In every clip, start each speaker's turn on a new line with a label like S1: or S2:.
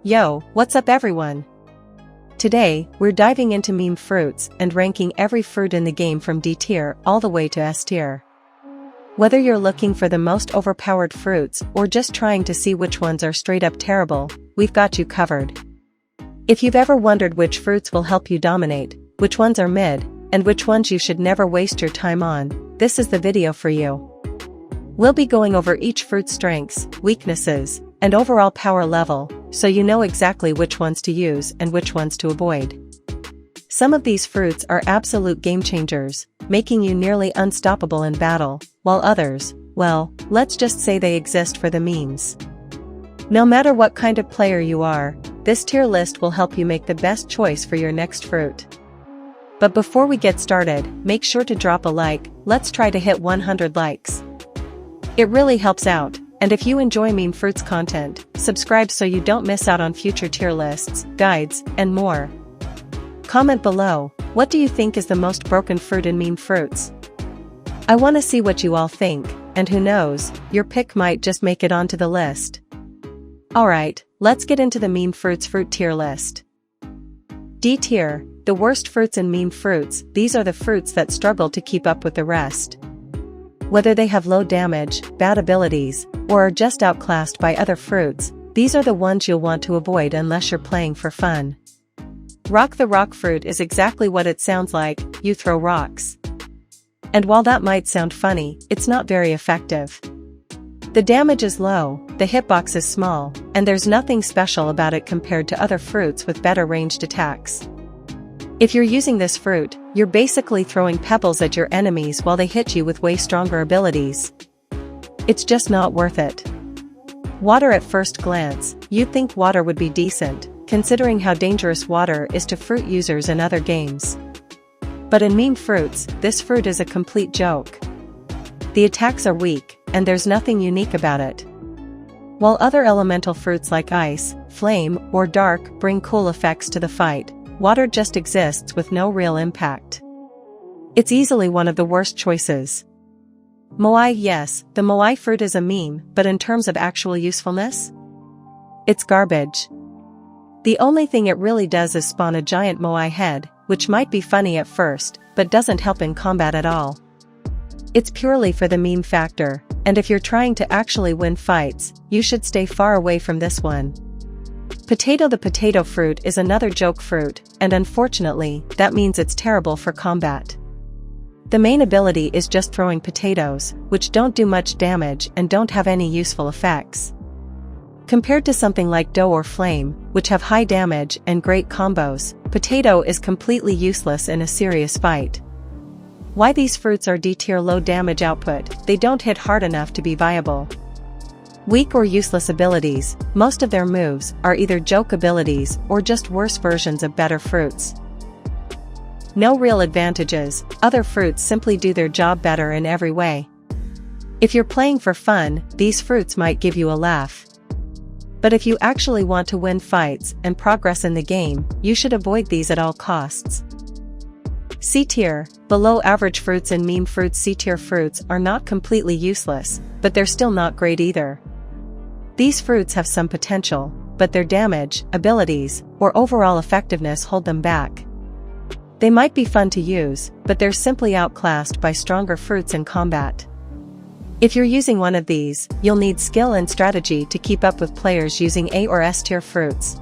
S1: Yo, what's up everyone? Today, we're diving into meme fruits and ranking every fruit in the game from D tier all the way to S tier. Whether you're looking for the most overpowered fruits or just trying to see which ones are straight up terrible, we've got you covered. If you've ever wondered which fruits will help you dominate, which ones are mid, and which ones you should never waste your time on, this is the video for you. We'll be going over each fruit's strengths, weaknesses, and overall power level, so you know exactly which ones to use and which ones to avoid. Some of these fruits are absolute game changers, making you nearly unstoppable in battle, while others, well, let's just say they exist for the memes. No matter what kind of player you are, this tier list will help you make the best choice for your next fruit. But before we get started, make sure to drop a like. Let's try to hit 100 likes. It really helps out, and if you enjoy meme fruits content, subscribe so you don't miss out on future tier lists, guides, and more. Comment below, what do you think is the most broken fruit in meme fruits? I want to see what you all think, and who knows, your pick might just make it onto the list. Alright, let's get into the meme fruits fruit tier list. D tier, the worst fruits in meme fruits. These are the fruits that struggle to keep up with the rest. Whether they have low damage, bad abilities, or are just outclassed by other fruits, these are the ones you'll want to avoid unless you're playing for fun. Rock the rock fruit is exactly what it sounds like, you throw rocks. And while that might sound funny, it's not very effective. The damage is low, the hitbox is small, and there's nothing special about it compared to other fruits with better ranged attacks. If you're using this fruit, you're basically throwing pebbles at your enemies while they hit you with way stronger abilities. It's just not worth it. Water. At first glance, you'd think water would be decent, considering how dangerous water is to fruit users in other games. But in meme fruits, this fruit is a complete joke. The attacks are weak, and there's nothing unique about it. While other elemental fruits like ice, flame, or dark bring cool effects to the fight, water just exists with no real impact. It's easily one of the worst choices. Moai. Yes, the Moai fruit is a meme, but in terms of actual usefulness? It's garbage. The only thing it really does is spawn a giant Moai head, which might be funny at first, but doesn't help in combat at all. It's purely for the meme factor, and if you're trying to actually win fights, you should stay far away from this one. Potato. The potato fruit is another joke fruit, and unfortunately, that means it's terrible for combat. The main ability is just throwing potatoes, which don't do much damage and don't have any useful effects. Compared to something like dough or flame, which have high damage and great combos, potato is completely useless in a serious fight. Why these fruits are D tier? Low damage output. They don't hit hard enough to be viable. Weak or useless abilities. Most of their moves are either joke abilities or just worse versions of better fruits. No real advantages. Other fruits simply do their job better in every way. If you're playing for fun, these fruits might give you a laugh. But if you actually want to win fights and progress in the game, you should avoid these at all costs. C tier, below average fruits in meme fruits. C tier fruits are not completely useless, but they're still not great either. These fruits have some potential, but their damage, abilities, or overall effectiveness hold them back. They might be fun to use, but they're simply outclassed by stronger fruits in combat. If you're using one of these, you'll need skill and strategy to keep up with players using A or S tier fruits.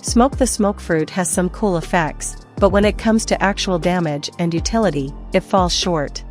S1: Smoke. The smoke fruit has some cool effects, but when it comes to actual damage and utility, it falls short.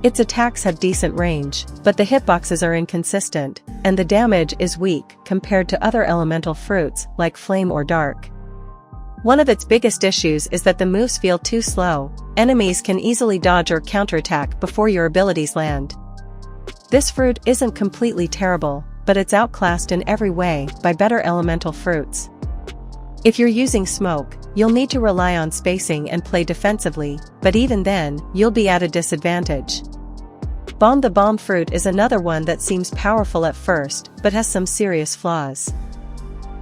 S1: Its attacks have decent range, but the hitboxes are inconsistent, and the damage is weak compared to other elemental fruits like flame or dark. One of its biggest issues is that the moves feel too slow. Enemies can easily dodge or counterattack before your abilities land. This fruit isn't completely terrible, but it's outclassed in every way by better elemental fruits. If you're using smoke, you'll need to rely on spacing and play defensively, but even then, you'll be at a disadvantage. Bomb. The bomb fruit is another one that seems powerful at first, but has some serious flaws.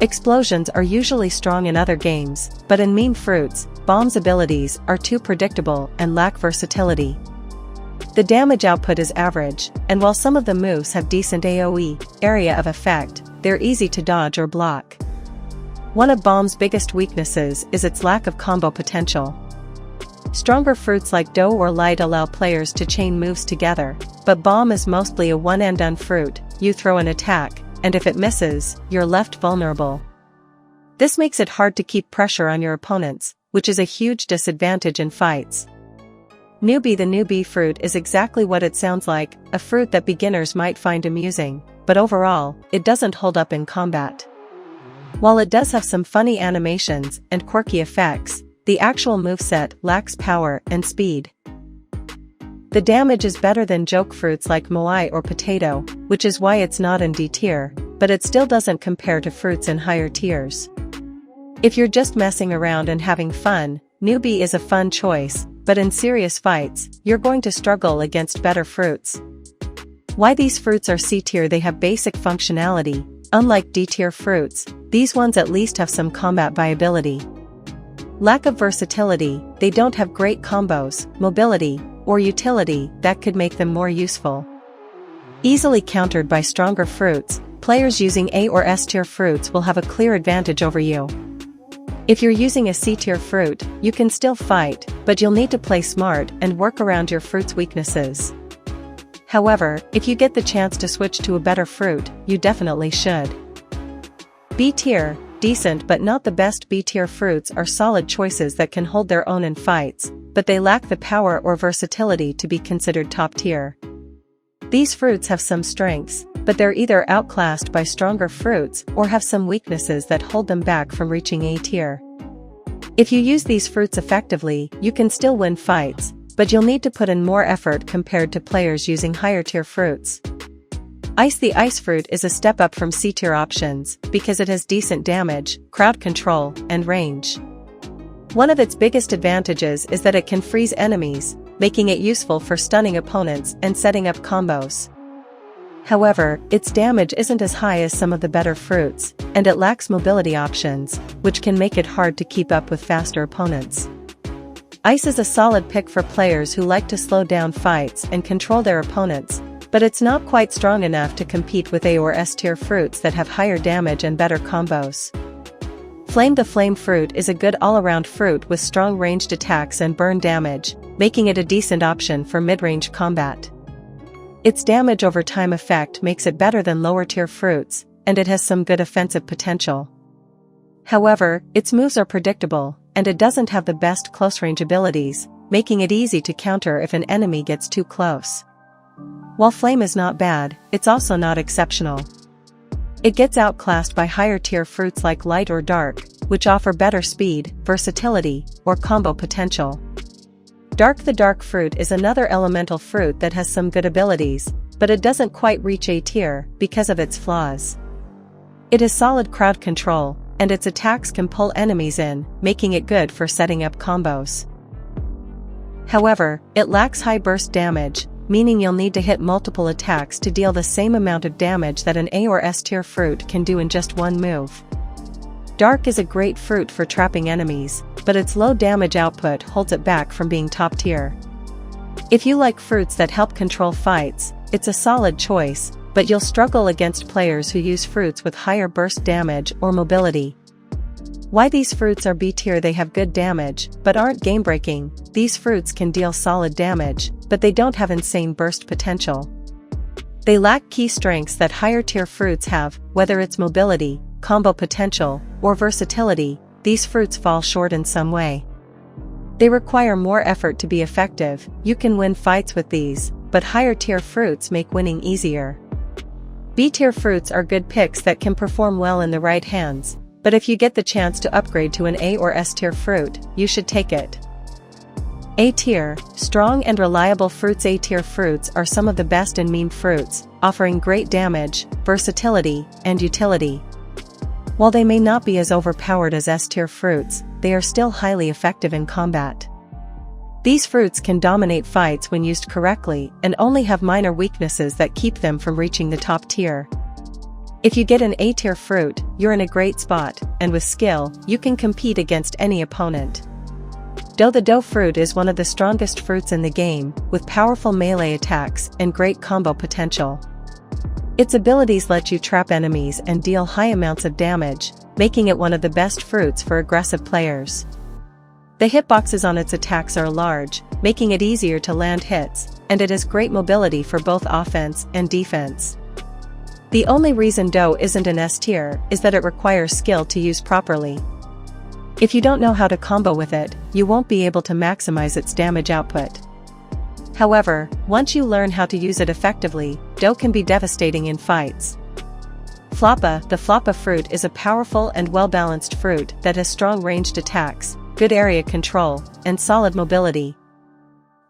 S1: Explosions are usually strong in other games, but in meme fruits, bomb's abilities are too predictable and lack versatility. The damage output is average, and while some of the moves have decent AoE, area of effect, they're easy to dodge or block. One of bomb's biggest weaknesses is its lack of combo potential. Stronger fruits like dough or light allow players to chain moves together, but bomb is mostly a one-and-done fruit. You throw an attack, and if it misses, you're left vulnerable. This makes it hard to keep pressure on your opponents, which is a huge disadvantage in fights. Newbie. The newbie fruit is exactly what it sounds like, a fruit that beginners might find amusing, but overall, it doesn't hold up in combat. While it does have some funny animations and quirky effects, the actual moveset lacks power and speed. The damage is better than joke fruits like moai or potato, which is why it's not in D tier, but it still doesn't compare to fruits in higher tiers. If you're just messing around and having fun, newbie is a fun choice, but in serious fights, you're going to struggle against better fruits. Why these fruits are C tier? They have basic functionality. Unlike D tier fruits, these ones at least have some combat viability. Lack of versatility. They don't have great combos, mobility, or utility that could make them more useful. Easily countered by stronger fruits, players using A or S tier fruits will have a clear advantage over you. If you're using a C tier fruit, you can still fight, but you'll need to play smart and work around your fruit's weaknesses. However, if you get the chance to switch to a better fruit, you definitely should. B tier. Decent but not the best. B tier fruits are solid choices that can hold their own in fights, but they lack the power or versatility to be considered top tier. These fruits have some strengths, but they're either outclassed by stronger fruits or have some weaknesses that hold them back from reaching A tier. If you use these fruits effectively, you can still win fights, but you'll need to put in more effort compared to players using higher tier fruits. Ice. The ice fruit is a step up from C tier options because it has decent damage, crowd control, and range. One of its biggest advantages is that it can freeze enemies, making it useful for stunning opponents and setting up combos. However, its damage isn't as high as some of the better fruits, and it lacks mobility options, which can make it hard to keep up with faster opponents. Ice is a solid pick for players who like to slow down fights and control their opponents, but it's not quite strong enough to compete with A or S tier fruits that have higher damage and better combos. Flame. The flame fruit is a good all-around fruit with strong ranged attacks and burn damage, making it a decent option for mid-range combat. Its damage over time effect makes it better than lower tier fruits, and it has some good offensive potential. However, its moves are predictable, and it doesn't have the best close-range abilities, making it easy to counter if an enemy gets too close. While flame is not bad, it's also not exceptional. It gets outclassed by higher tier fruits like light or dark, which offer better speed, versatility, or combo potential. Dark. The dark fruit is another elemental fruit that has some good abilities, but it doesn't quite reach A tier because of its flaws. It has solid crowd control, and its attacks can pull enemies in, making it good for setting up combos. However, it lacks high burst damage, meaning you'll need to hit multiple attacks to deal the same amount of damage that an A or S tier fruit can do in just one move. Dark is a great fruit for trapping enemies, but its low damage output holds it back from being top tier. If you like fruits that help control fights, it's a solid choice, but you'll struggle against players who use fruits with higher burst damage or mobility. Why these fruits are B tier? They have good damage, but aren't game-breaking. These fruits can deal solid damage, but they don't have insane burst potential. They lack key strengths that higher tier fruits have, whether it's mobility, combo potential, or versatility. These fruits fall short in some way. They require more effort to be effective. You can win fights with these, but higher tier fruits make winning easier. B tier fruits are good picks that can perform well in the right hands, but if you get the chance to upgrade to an A or S tier fruit, you should take it. A tier, strong and reliable fruits. A tier fruits are some of the best in meme fruits, offering great damage, versatility, and utility. While they may not be as overpowered as S tier fruits, they are still highly effective in combat. These fruits can dominate fights when used correctly and only have minor weaknesses that keep them from reaching the top tier. If you get an A tier fruit, you're in a great spot, and with skill, you can compete against any opponent. Dough. The dough fruit is one of the strongest fruits in the game, with powerful melee attacks and great combo potential. Its abilities let you trap enemies and deal high amounts of damage, making it one of the best fruits for aggressive players. The hitboxes on its attacks are large, making it easier to land hits, and it has great mobility for both offense and defense. The only reason dough isn't an S tier is that it requires skill to use properly. If you don't know how to combo with it, you won't be able to maximize its damage output. However, once you learn how to use it effectively, dough can be devastating in fights. Floppa. The floppa fruit is a powerful and well-balanced fruit that has strong ranged attacks, good area control, and solid mobility.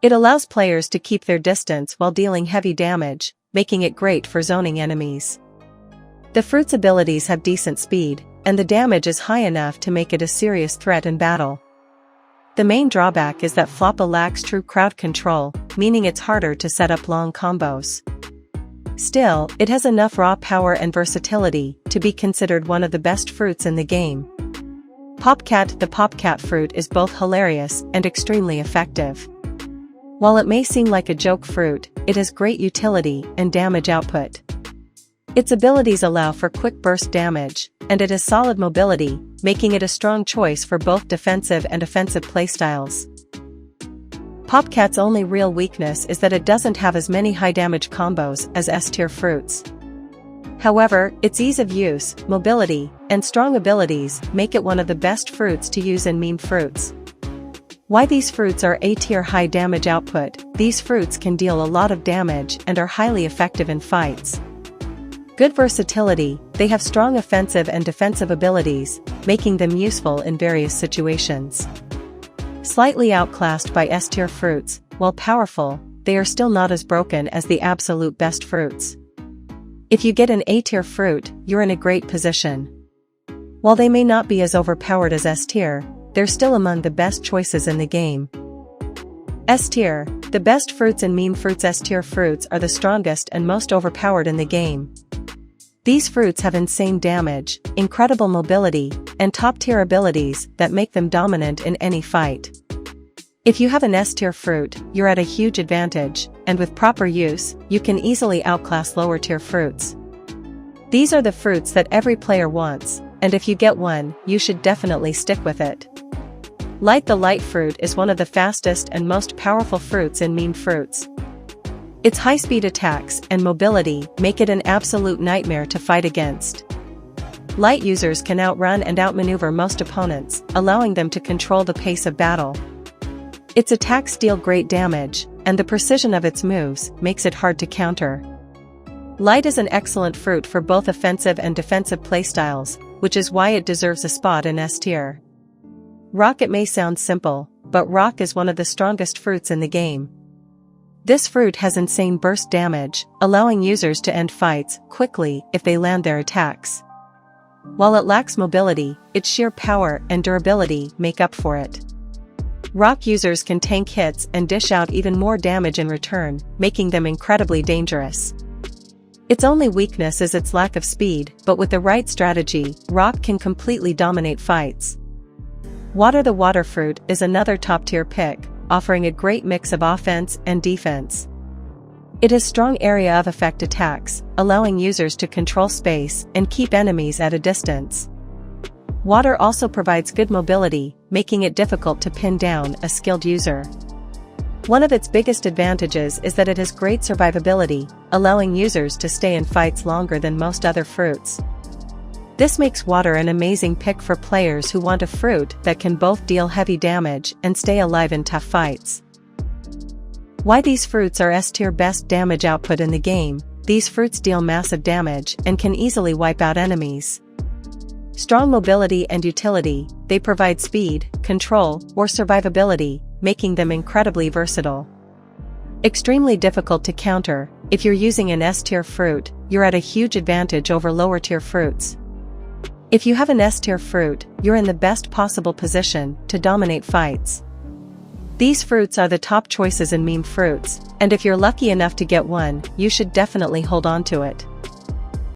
S1: It allows players to keep their distance while dealing heavy damage, making it great for zoning enemies. The fruit's abilities have decent speed, and the damage is high enough to make it a serious threat in battle. The main drawback is that floppa lacks true crowd control, meaning it's harder to set up long combos. Still, it has enough raw power and versatility to be considered one of the best fruits in the game. Popcat. The popcat fruit is both hilarious and extremely effective. While it may seem like a joke fruit, it has great utility and damage output. Its abilities allow for quick burst damage, and it has solid mobility, making it a strong choice for both defensive and offensive playstyles. Popcat's only real weakness is that it doesn't have as many high damage combos as S-tier fruits. However, its ease of use, mobility, and strong abilities make it one of the best fruits to use in meme fruits. Why these fruits are A-tier high damage output. These fruits can deal a lot of damage and are highly effective in fights. Good versatility. They have strong offensive and defensive abilities, making them useful in various situations. Slightly outclassed by S-tier fruits, while powerful, they are still not as broken as the absolute best fruits. If you get an A-tier fruit, you're in a great position. While they may not be as overpowered as S-tier, they're still among the best choices in the game. S-tier. The best fruits in meme fruits. S-tier fruits are the strongest and most overpowered in the game. These fruits have insane damage, incredible mobility, and top-tier abilities that make them dominant in any fight. If you have an S-tier fruit, you're at a huge advantage, and with proper use, you can easily outclass lower-tier fruits. These are the fruits that every player wants, and if you get one, you should definitely stick with it. Light. The light fruit is one of the fastest and most powerful fruits in meme fruits. Its high-speed attacks and mobility make it an absolute nightmare to fight against. Light users can outrun and outmaneuver most opponents, allowing them to control the pace of battle. Its attacks deal great damage, and the precision of its moves makes it hard to counter. Light is an excellent fruit for both offensive and defensive playstyles, which is why it deserves a spot in S-tier. Rock. It may sound simple, but rock is one of the strongest fruits in the game. This fruit has insane burst damage, allowing users to end fights quickly if they land their attacks. While it lacks mobility, its sheer power and durability make up for it. Rock users can tank hits and dish out even more damage in return, making them incredibly dangerous. Its only weakness is its lack of speed, but with the right strategy, rock can completely dominate fights. Water. The water fruit is another top-tier pick, offering a great mix of offense and defense. It has strong area of effect attacks, allowing users to control space and keep enemies at a distance. Water also provides good mobility, making it difficult to pin down a skilled user. One of its biggest advantages is that it has great survivability, allowing users to stay in fights longer than most other fruits. This makes water an amazing pick for players who want a fruit that can both deal heavy damage and stay alive in tough fights. Why these fruits are S-tier best damage output in the game. These fruits deal massive damage and can easily wipe out enemies. Strong mobility and utility. They provide speed, control, or survivability, making them incredibly versatile. Extremely difficult to counter. If you're using an S-tier fruit, you're at a huge advantage over lower-tier fruits. If you have an S-tier fruit, you're in the best possible position to dominate fights. These fruits are the top choices in meme fruits, and if you're lucky enough to get one, you should definitely hold on to it.